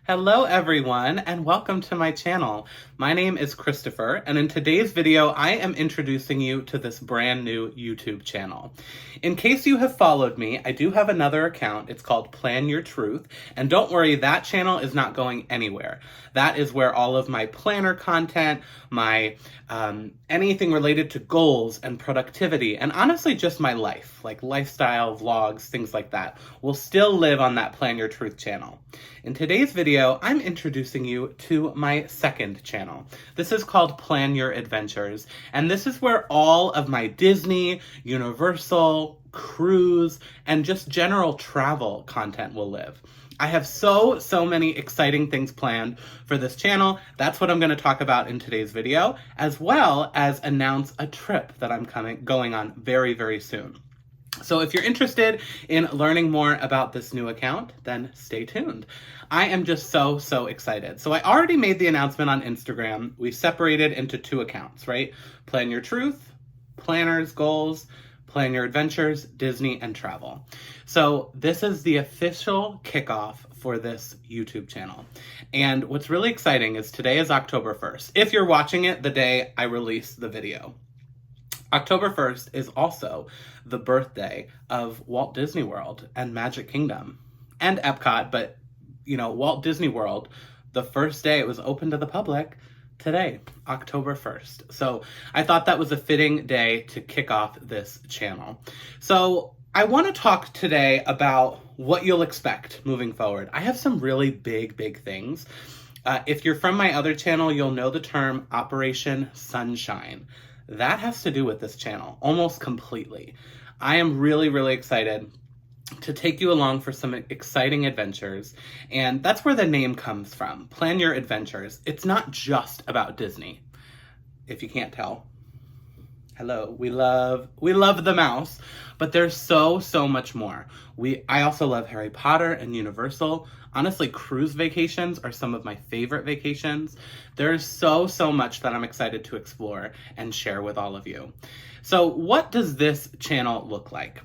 Hello everyone and welcome to my channel. My name is Christopher and in today's video I am introducing you to this brand new YouTube channel. In case you have followed me, I do have another account. It's called Plan Your Truth, and don't worry, that channel is not going anywhere. That is where all of my planner content, my anything related to goals and productivity, and honestly just my life, like lifestyle, vlogs, things like that, will still live on that Plan Your Truth channel. In today's video, I'm introducing you to my second channel. This is called Plan Your Adventures, and this is where all of my Disney, Universal, cruise, and just general travel content will live. I have so many exciting things planned for this channel. That's what I'm going to talk about in today's video, as well as announce a trip that I'm going on very soon. So if you're interested in learning more about this new account, then stay tuned. I am just so excited. So I already made the announcement on Instagram. We separated into two accounts, right? Plan Your Truth, planners, goals, Plan Your Adventures, Disney, and travel. So this is the official kickoff for this YouTube channel. And what's really exciting is today is October 1st. If you're watching it the day I release the video. October 1st is also the birthday of Walt Disney World and Magic Kingdom and Epcot, but you know, Walt Disney World, the first day it was open to the public, today, October 1st. So I thought that was a fitting day to kick off this channel. So I want to talk today about what you'll expect moving forward. I have some really big things. If you're from my other channel, you'll know the term Operation Sunshine. That has to do with this channel, almost completely. I am really excited to take you along for some exciting adventures, and that's where the name comes from, Plan Your Adventures. It's not just about Disney, if you can't tell. Hello, we love the mouse, but there's so much more. I also love Harry Potter and Universal. Honestly, cruise vacations are some of my favorite vacations. There's so much that I'm excited to explore and share with all of you. So what does this channel look like?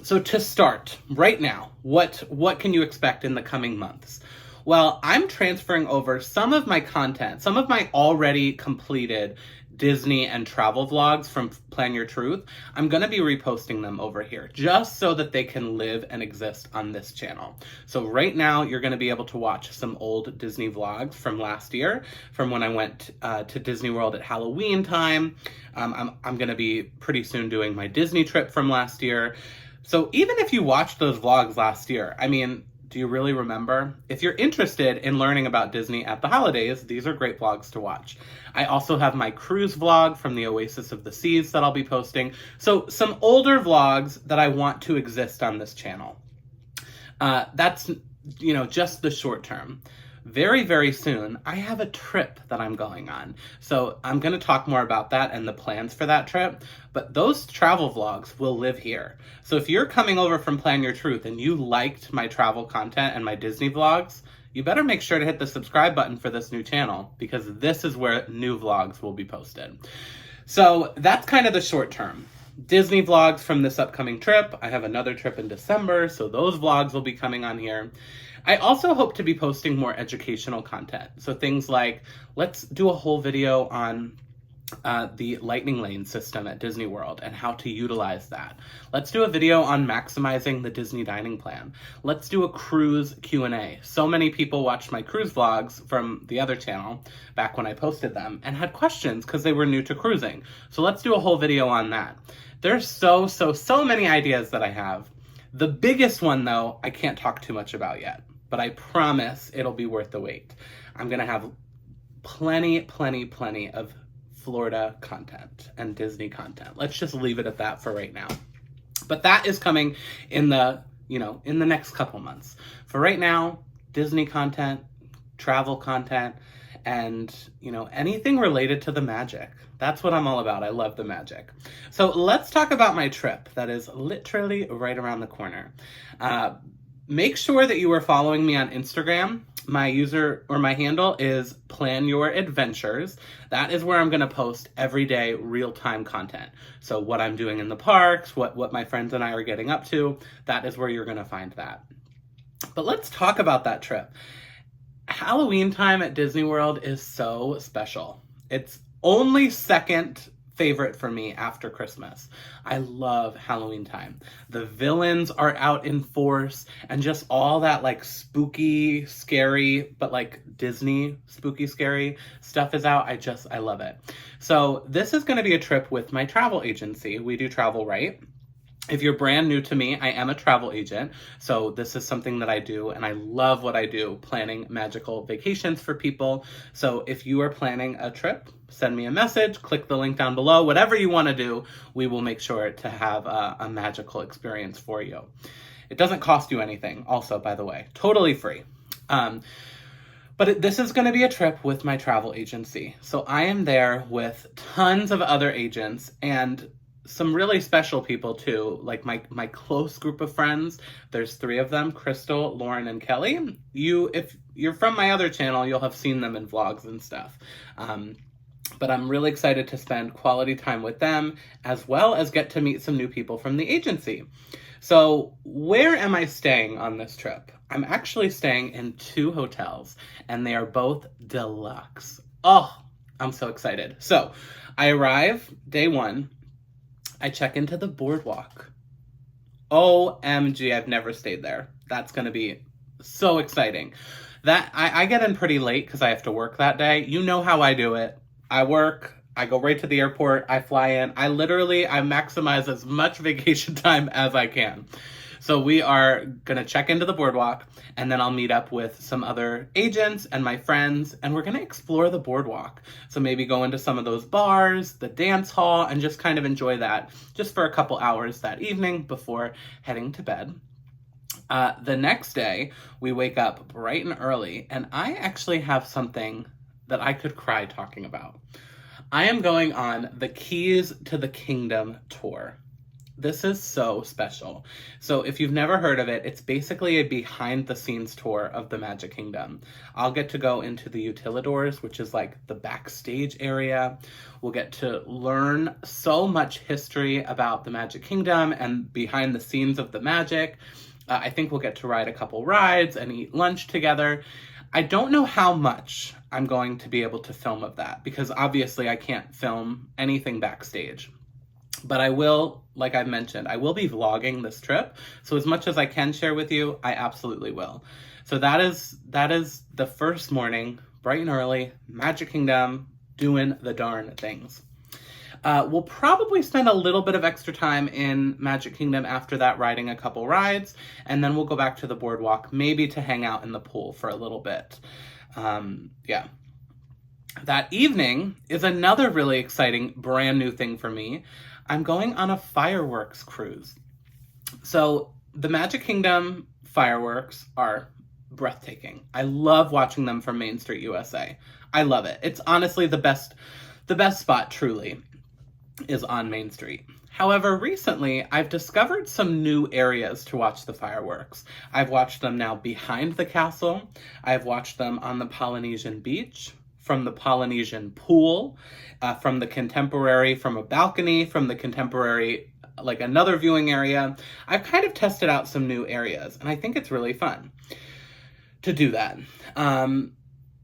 So to start, right now, what can you expect in the coming months? Well, I'm transferring over some of my content, some of my already completed Disney and travel vlogs from Plan Your Truth. I'm going to be reposting them over here just so that they can live and exist on this channel. So right now you're going to be able to watch some old Disney vlogs from last year, from when I went to Disney World at Halloween time. I'm going to be pretty soon doing my Disney trip from last year. So even if you watched those vlogs last year, I mean, do you really remember? If you're interested in learning about Disney at the holidays, these are great vlogs to watch. I also have my cruise vlog from the Oasis of the Seas that I'll be posting. So some older vlogs that I want to exist on this channel. That's, you know, just the short term. Very soon, I have a trip that I'm going on. So I'm going to talk more about that and the plans for that trip, but those travel vlogs will live here. So if you're coming over from Plan Your Truth and you liked my travel content and my Disney vlogs, you better make sure to hit the subscribe button for this new channel, because this is where new vlogs will be posted. So that's kind of the short term. Disney vlogs from this upcoming trip. I have another trip in December, so those vlogs will be coming on here. I also hope to be posting more educational content. So things like, let's do a whole video on the Lightning Lane system at Disney World and how to utilize that. Let's do a video on maximizing the Disney dining plan. Let's do a cruise Q&A. So many people watched my cruise vlogs from the other channel back when I posted them and had questions because they were new to cruising. So let's do a whole video on that. There's so many ideas that I have. The biggest one, though, I can't talk too much about yet, but I promise it'll be worth the wait. I'm going to have plenty of Florida content and Disney content. Let's just leave it at that for right now. But that is coming in the next couple months. For right now, Disney content, travel content, and, you know, anything related to the magic. That's what I'm all about. I love the magic. So let's talk about my trip that is literally right around the corner. Make sure that you are following me on Instagram. My user or my handle is Plan Your Adventures. That is where I'm going to post everyday real-time content. So what I'm doing in the parks, what my friends and I are getting up to, that is where you're going to find that. But let's talk about that trip. Halloween time at Disney World is so special. It's only second favorite for me after Christmas. I love Halloween time. The villains are out in force and just all that like spooky, scary, but like Disney spooky, scary stuff is out. I love it. So this is going to be a trip with my travel agency. We do Travel Right. If you're brand new to me, I am a travel agent, so this is something that I do, and I love what I do, planning magical vacations for people. So if you are planning a trip, send me a message, click the link down below, whatever you want to do, we will make sure to have a magical experience for you. It doesn't cost you anything, also, by the way, totally free. But this is going to be a trip with my travel agency. So I am there with tons of other agents and some really special people too, like my close group of friends. There's 3 of them, Crystal, Lauren, and Kelly. If you're from my other channel, you'll have seen them in vlogs and stuff. But I'm really excited to spend quality time with them, as well as get to meet some new people from the agency. So where am I staying on this trip? I'm actually staying in 2 hotels, and they are both deluxe. Oh, I'm so excited. So I arrive day 1. I check into the Boardwalk. OMG, I've never stayed there. That's going to be so exciting. I get in pretty late because I have to work that day. You know how I do it. I work, I go right to the airport, I fly in. I maximize as much vacation time as I can. So we are going to check into the Boardwalk, and then I'll meet up with some other agents and my friends, and we're going to explore the Boardwalk. So maybe go into some of those bars, the dance hall, and just kind of enjoy that just for a couple hours that evening before heading to bed. The next day, we wake up bright and early, and I actually have something that I could cry talking about. I am going on the Keys to the Kingdom tour. This is so special. So if you've never heard of it, it's basically a behind-the-scenes tour of the Magic Kingdom. I'll get to go into the Utilidors, which is like the backstage area. We'll get to learn so much history about the Magic Kingdom and behind the scenes of the magic. I think we'll get to ride a couple rides and eat lunch together. I don't know how much I'm going to be able to film of that, because obviously I can't film anything backstage. But I will, like I mentioned, I will be vlogging this trip. So as much as I can share with you, I absolutely will. So that is the first morning, bright and early, Magic Kingdom, doing the darn things. We'll probably spend a little bit of extra time in Magic Kingdom after that, riding a couple rides, and then we'll go back to the Boardwalk, maybe to hang out in the pool for a little bit. Yeah. That evening is another really exciting brand new thing for me. I'm going on a fireworks cruise. So the Magic Kingdom fireworks are breathtaking. I love watching them from Main Street USA. I love it. It's honestly the best spot, truly, is on Main Street. However, recently, I've discovered some new areas to watch the fireworks. I've watched them now behind the castle. I've watched them on the Polynesian beach, from the Polynesian pool, from the Contemporary, from a balcony, from the Contemporary, like another viewing area. I've kind of tested out some new areas, and I think it's really fun to do that.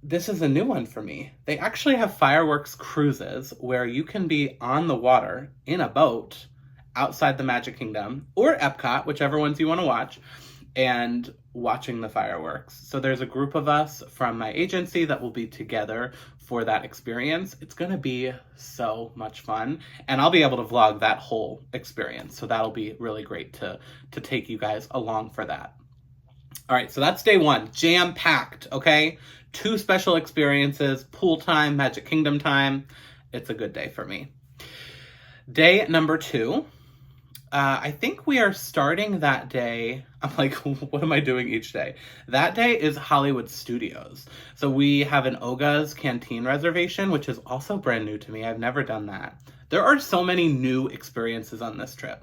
This is a new one for me. They actually have fireworks cruises where you can be on the water in a boat outside the Magic Kingdom, or Epcot, whichever ones you want to watch, and watching the fireworks. So there's a group of us from my agency that will be together for that experience. It's going to be so much fun, and I'll be able to vlog that whole experience. So that'll be really great to take you guys along for that. All right, so that's day 1, jam-packed, okay? 2 special experiences, pool time, Magic Kingdom time. It's a good day for me. Day number 2. I think we are starting that day. I'm like, what am I doing each day? That day is Hollywood Studios. So we have an Oga's Canteen reservation, which is also brand new to me. I've never done that. There are so many new experiences on this trip.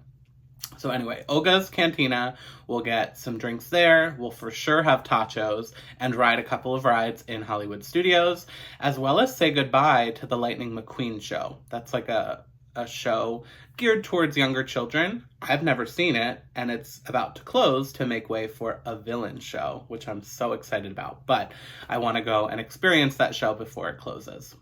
So anyway, Oga's Cantina, we'll get some drinks there. We'll for sure have tachos and ride a couple of rides in Hollywood Studios, as well as say goodbye to the Lightning McQueen show. That's like a a show geared towards younger children. I've never seen it, and it's about to close to make way for a villain show, which I'm so excited about. But I want to go and experience that show before it closes.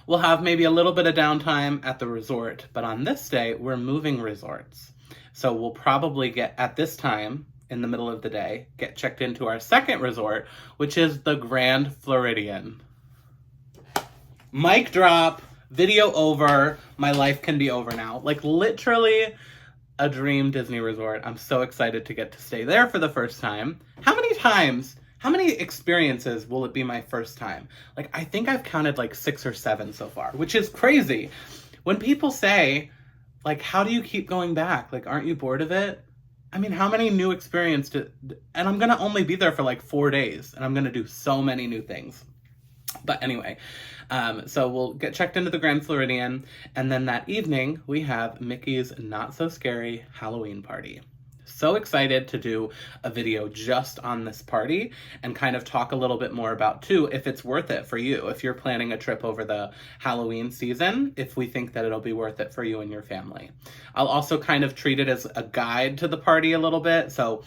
We'll have maybe a little bit of downtime at the resort, but on this day, we're moving resorts. So we'll probably get, at this time, in the middle of the day, get checked into our second resort, which is the Grand Floridian. Mic drop, video over, my life can be over now. Like literally a dream Disney resort. I'm so excited to get to stay there for the first time. How many experiences will it be my first time? Like, I think I've counted like 6 or 7 so far, which is crazy. When people say, like, how do you keep going back? Like, aren't you bored of it? I mean, how many new experiences and I'm gonna only be there for like 4 days, and I'm gonna do so many new things. But anyway, so we'll get checked into the Grand Floridian, and then that evening we have Mickey's Not So Scary Halloween Party. So excited to do a video just on this party and kind of talk a little bit more about too if it's worth it for you, if you're planning a trip over the Halloween season, if we think that it'll be worth it for you and your family. I'll also kind of treat it as a guide to the party a little bit. So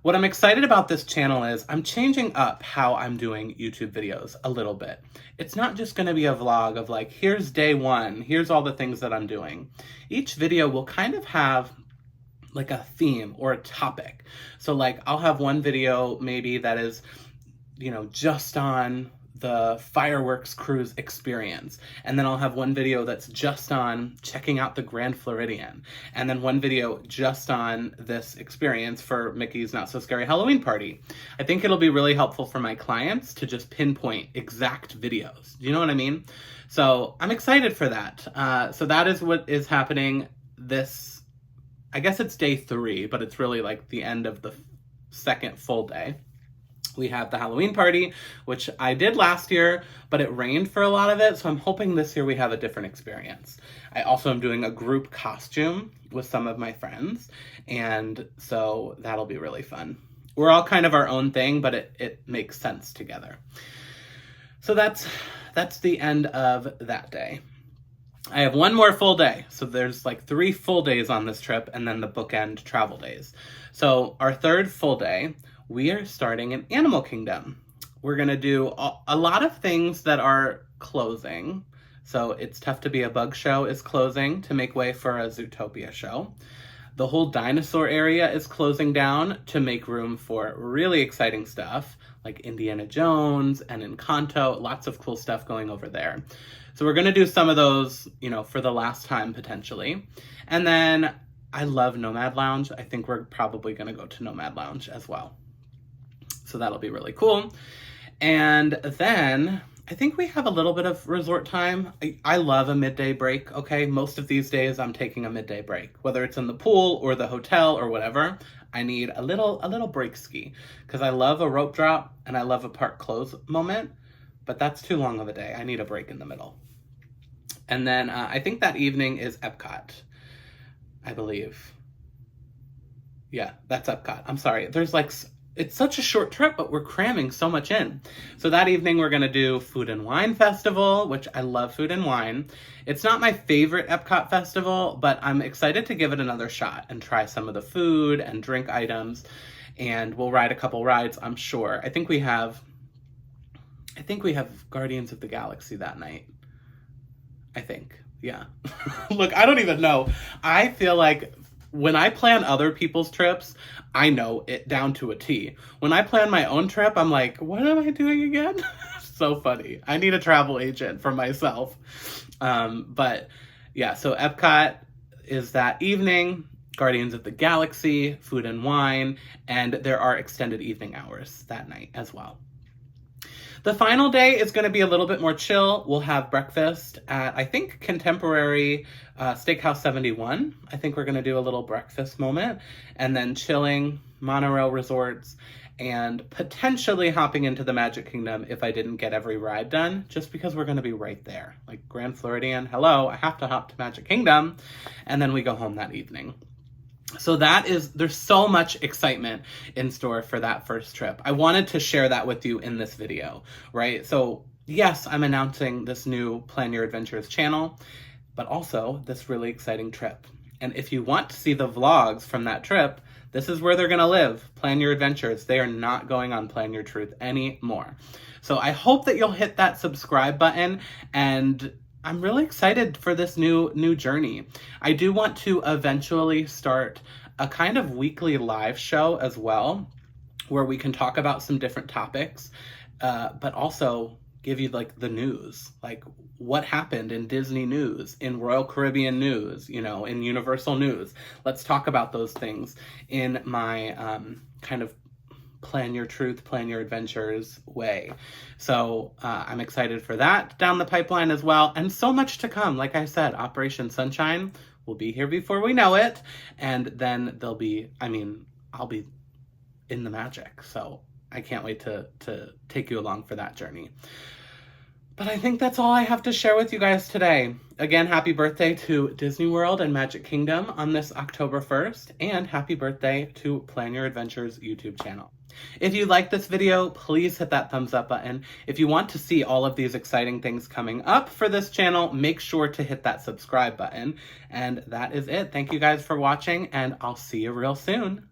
what I'm excited about this channel is I'm changing up how I'm doing YouTube videos a little bit. It's not just going to be a vlog of like, here's day 1, here's all the things that I'm doing. Each video will kind of have like a theme or a topic. So like I'll have one video maybe that is, you know, just on the fireworks cruise experience. And then I'll have one video that's just on checking out the Grand Floridian. And then one video just on this experience for Mickey's Not So Scary Halloween Party. I think it'll be really helpful for my clients to just pinpoint exact videos. Do you know what I mean? So I'm excited for that. So that is what is happening this, I guess it's day 3, but it's really like the end of the second full day. We have the Halloween party, which I did last year, but it rained for a lot of it, so I'm hoping this year we have a different experience. I also am doing a group costume with some of my friends, and so that'll be really fun. We're all kind of our own thing, but it makes sense together. So that's the end of that day. I have one more full day. So there's like 3 full days on this trip and then the bookend travel days. So our third full day, we are starting in Animal Kingdom. We're going to do a lot of things that are closing. So It's Tough to Be a Bug show is closing to make way for a Zootopia show. The whole dinosaur area is closing down to make room for really exciting stuff like Indiana Jones and Encanto, lots of cool stuff going over there. So we're going to do some of those, you know, for the last time potentially. And then I love Nomad Lounge. I think we're probably going to go to Nomad Lounge as well. So that'll be really cool. And then I think we have a little bit of resort time. I love a midday break, okay? Most of these days I'm taking a midday break, whether it's in the pool or the hotel or whatever. I need a little break ski because I love a rope drop and I love a park close moment, but that's too long of a day. I need a break in the middle. And then I think that evening is Epcot, I believe. Yeah, that's Epcot. I'm sorry. It's such a short trip, but we're cramming so much in. So that evening we're going to do Food and Wine Festival, which I love food and wine. It's not my favorite Epcot festival, but I'm excited to give it another shot and try some of the food and drink items. And we'll ride a couple rides, I'm sure. I think we have Guardians of the Galaxy that night. I think. Yeah. Look, I don't even know. I feel like when I plan other people's trips, I know it down to a T. When I plan my own trip, I'm like, what am I doing again? So funny. I need a travel agent for myself. But yeah, so Epcot is that evening, Guardians of the Galaxy, Food and Wine, and there are extended evening hours that night as well. The final day is going to be a little bit more chill. We'll have breakfast at, I think, Contemporary Steakhouse 71. I think we're going to do a little breakfast moment and then chilling, monorail resorts, and potentially hopping into the Magic Kingdom if I didn't get every ride done, just because we're going to be right there. Like Grand Floridian, hello, I have to hop to Magic Kingdom, and then we go home that evening. So there's so much excitement in store for that first trip. I wanted to share that with you in this video, right? So yes, I'm announcing this new Plan Your Adventures channel. but also this really exciting trip. And if you want to see the vlogs from that trip, this is where they're gonna live. Plan Your Adventures. They are not going on Plan Your Truth anymore. So I hope that you'll hit that subscribe button, and I'm really excited for this new journey. I do want to eventually start a kind of weekly live show as well, where we can talk about some different topics, but also give you like the news, like what happened in Disney news, in Royal Caribbean news, you know, in Universal news. Let's talk about those things in my kind of Plan Your Truth, Plan Your Adventures way. So I'm excited for that down the pipeline as well. And so much to come. Like I said, Operation Sunshine will be here before we know it. And then I'll be in the magic. So I can't wait to take you along for that journey. But I think that's all I have to share with you guys today. Again, happy birthday to Disney World and Magic Kingdom on this October 1st, and happy birthday to Plan Your Adventures YouTube channel. If you like this video, please hit that thumbs up button. If you want to see all of these exciting things coming up for this channel, make sure to hit that subscribe button. And that is it. Thank you guys for watching, and I'll see you real soon.